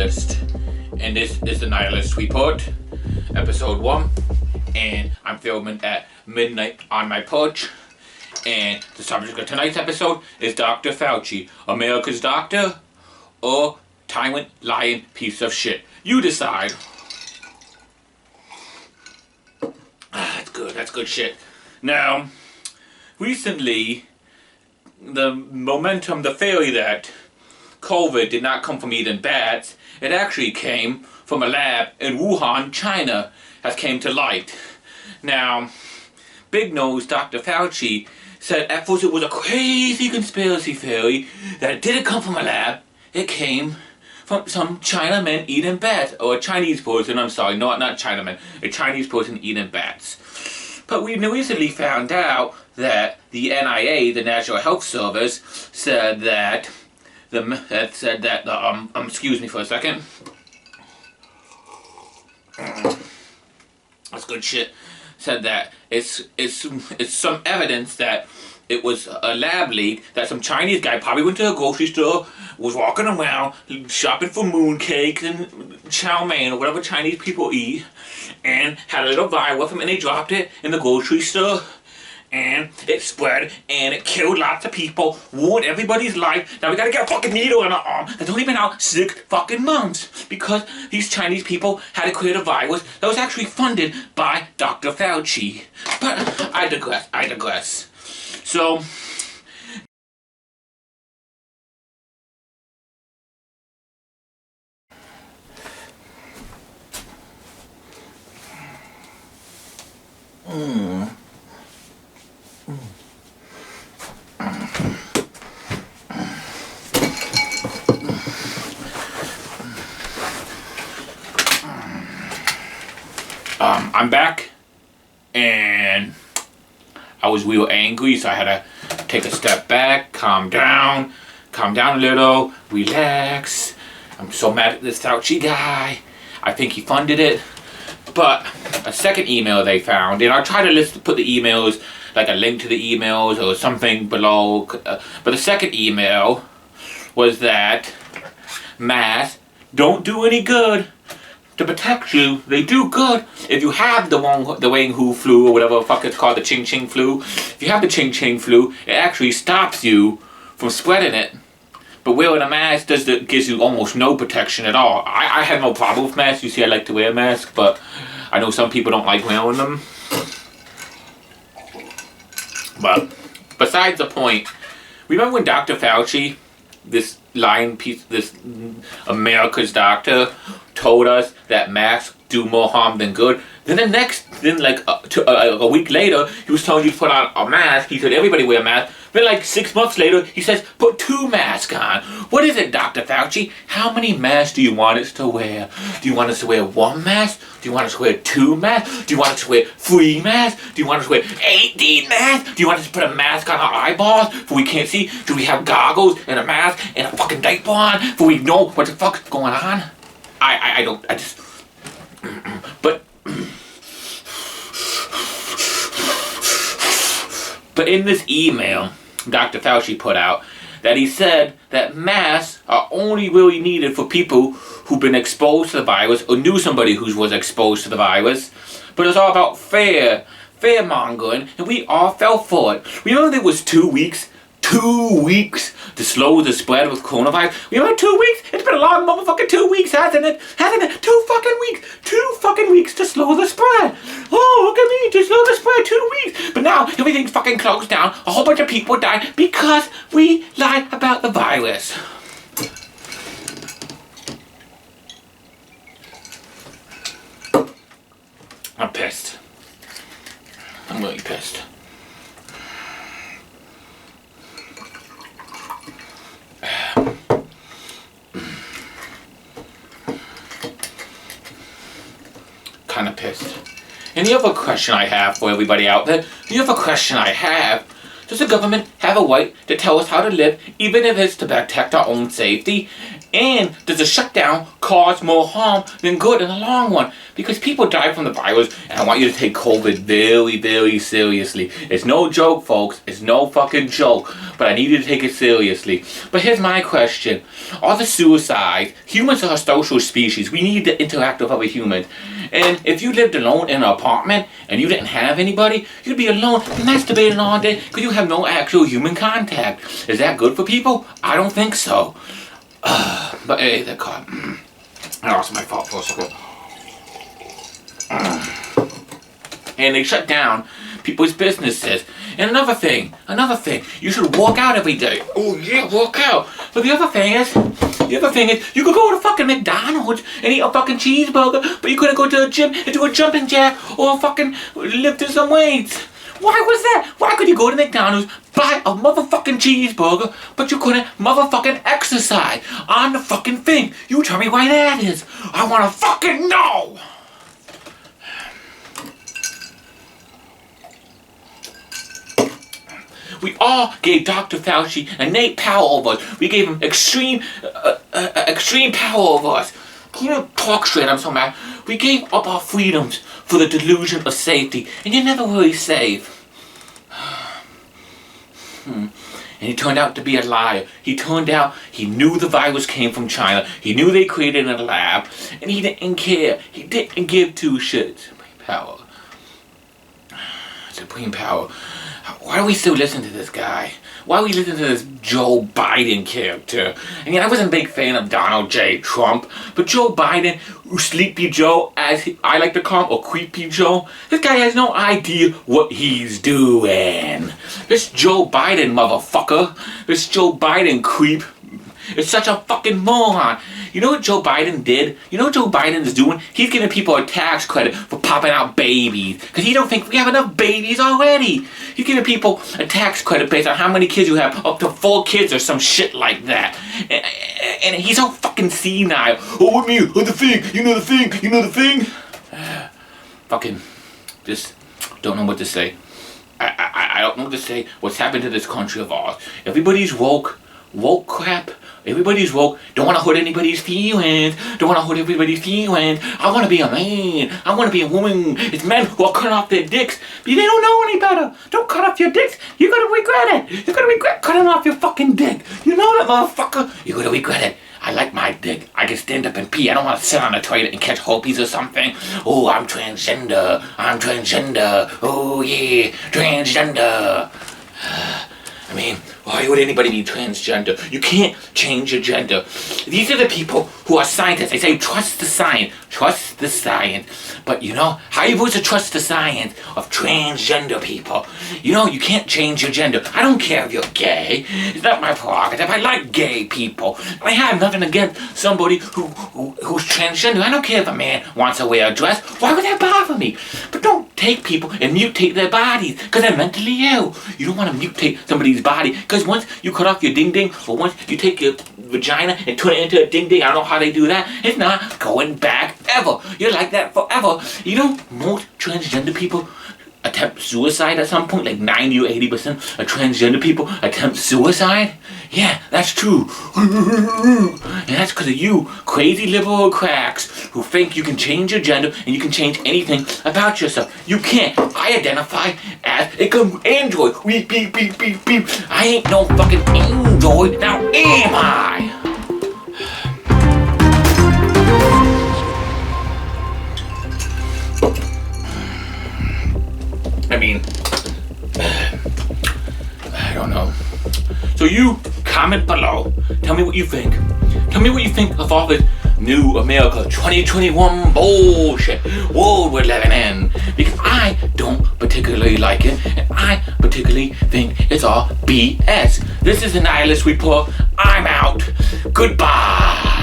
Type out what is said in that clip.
nihilist, and this is the Nihilist Report, episode 1, and I'm filming at midnight on my porch, and the subject of tonight's episode is Dr. Fauci, America's doctor, or tyrant, lying piece of shit. You decide. That's good shit. Now, recently, the theory that COVID did not come from eating bats, it actually came from a lab in Wuhan, China, has came to light. Now, Big Nose Dr. Fauci said at first it was a crazy conspiracy theory that it didn't come from a lab, it came from some Chinaman eating bats, or a Chinese person, I'm sorry, no, not Chinaman, a Chinese person eating bats. But we recently found out that the NIA, the National Health Service, said that excuse me for a second. That's good shit. Said that it's some evidence that it was a lab leak, that some Chinese guy probably went to a grocery store, was walking around shopping for mooncakes and chow mein or whatever Chinese people eat, and had a little vial with him, and they dropped it in the grocery store. And it spread, and it killed lots of people, ruined everybody's life. Now we gotta get a fucking needle in our arm that's only been out 6 fucking months because these Chinese people had to create a virus that was actually funded by Dr. Fauci. But I digress. So, I'm back, and I was real angry, so I had to take a step back, calm down a little, relax. I'm so mad at this Fauci guy. I think he funded it. But a second email they found, and I'll try to put the emails, like a link to the emails or something below. But the second email was that masks don't do any good to protect you. They do good if you have the Wang Hu flu or whatever the fuck it's called, the Ching Ching flu. If you have the Ching Ching flu, it actually stops you from spreading it. But wearing a mask gives you almost no protection at all. I have no problem with masks. You see, I like to wear a mask, but I know some people don't like wearing them. But besides the point, remember when Dr. Fauci, this lying piece, this America's doctor, told us that masks do more harm than good? Then a week later, he was telling you to put on a mask. He said everybody wear a mask. Then like 6 months later, he says put 2 masks on. What is it, Dr. Fauci? How many masks do you want us to wear? Do you want us to wear 1 mask? Do you want us to wear 2 masks? Do you want us to wear 3 masks? Do you want us to wear 18 masks? Do you want us to put a mask on our eyeballs so we can't see? Do we have goggles and a mask and a fucking diaper on so we know what the fuck's going on? But in this email Dr. Fauci put out, that he said that masks are only really needed for people who've been exposed to the virus or knew somebody who was exposed to the virus. But it's all about fear-mongering, and we all fell for it. Remember there was 2 weeks to slow the spread of coronavirus? Remember 2 weeks? It's been a long motherfucking 2 weeks, hasn't it? 2 fucking weeks! 2 fucking weeks to slow the spread! Oh, look at me, to slow the spread, 2 weeks! But now, everything's fucking closed down, a whole bunch of people died because we lied about the virus. I'm pissed. I'm really pissed. Kind of pissed. And the other question I have for everybody out there, does the government have a right to tell us how to live, even if it's to protect our own safety? And does a shutdown cause more harm than good in the long run? Because people die from the virus, and I want you to take COVID very, very seriously. It's no joke, folks. It's no fucking joke. But I need you to take it seriously. But here's my question. All the suicides, humans are a social species. We need to interact with other humans. And if you lived alone in an apartment and you didn't have anybody, you'd be alone masturbating all day because you have no actual human contact. Is that good for people? I don't think so. But hey, that caught. I lost my thought for a second. And they shut down people's businesses. And another thing, you should walk out every day. Oh yeah, walk out. But the other thing is, you could go to fucking McDonald's and eat a fucking cheeseburger, but you couldn't go to the gym and do a jumping jack or fucking lift some weights. Why was that? Why could you go to McDonald's, buy a motherfucking cheeseburger, but you couldn't motherfucking exercise on the fucking thing? You tell me why that is. I wanna fucking know! We all gave Dr. Fauci innate power over us. We gave him extreme power over us. Can you talk straight? I'm so mad. We gave up our freedoms for the delusion of safety, and you're never really safe. And he turned out to be a liar. He turned out he knew the virus came from China. He knew they created it in a lab, and he didn't care. He didn't give two shits. Supreme power. Supreme power. Why do we still listen to this guy? Why do we listen to this Joe Biden character? I mean, I wasn't a big fan of Donald J. Trump, but Joe Biden, Sleepy Joe, as I like to call him, or Creepy Joe, this guy has no idea what he's doing. This Joe Biden motherfucker, this Joe Biden creep, is such a fucking moron. You know what Joe Biden did? You know what Joe Biden is doing? He's giving people a tax credit for popping out babies. Because he don't think we have enough babies already. He's giving people a tax credit based on how many kids you have. Up to 4 kids or some shit like that. And he's all fucking senile. Oh, what me? Oh, the thing. You know the thing. You know the thing. Fucking just don't know what to say. I don't know what to say. What's happened to this country of ours? Everybody's woke. Woke crap. Everybody's woke. Don't want to hurt anybody's feelings. Don't want to hurt everybody's feelings. I want to be a man. I want to be a woman. It's men who are cutting off their dicks. But they don't know any better. Don't cut off your dicks. You're going to regret it. You're going to regret cutting off your fucking dick. You know that, motherfucker? You're going to regret it. I like my dick. I can stand up and pee. I don't want to sit on a toilet and catch herpes or something. Oh, I'm transgender. I'm transgender. Oh, yeah. Transgender. I mean, why would anybody be transgender? You can't change your gender. These are the people who are scientists. They say, trust the science. Trust the science. But you know, how are you supposed to trust the science of transgender people? You know, you can't change your gender. I don't care if you're gay. It's not my prerogative. I like gay people. I have nothing against somebody who's transgender. I don't care if a man wants to wear a dress. Why would that bother me? But don't take people and mutate their bodies because they're mentally ill. You don't want to mutate somebody's body because once you cut off your ding-ding or once you take your vagina and turn it into a ding-ding, I don't know how they do that, it's not going back ever. You're like that forever. You know, most transgender people attempt suicide at some point, like 90 or 80% of transgender people attempt suicide. Yeah, that's true. And that's because of you crazy liberal cracks who think you can change your gender and you can change anything about yourself. You can't. I identify as a android. Beep, beep, beep, beep, beep. I ain't no fucking android. Now am I? I mean, I don't know. So you comment below. Tell me what you think. Tell me what you think of all this new America 2021 bullshit world we're living in. Because I don't particularly like it, and I particularly think it's all BS. This is the Nihilist Report. I'm out. Goodbye.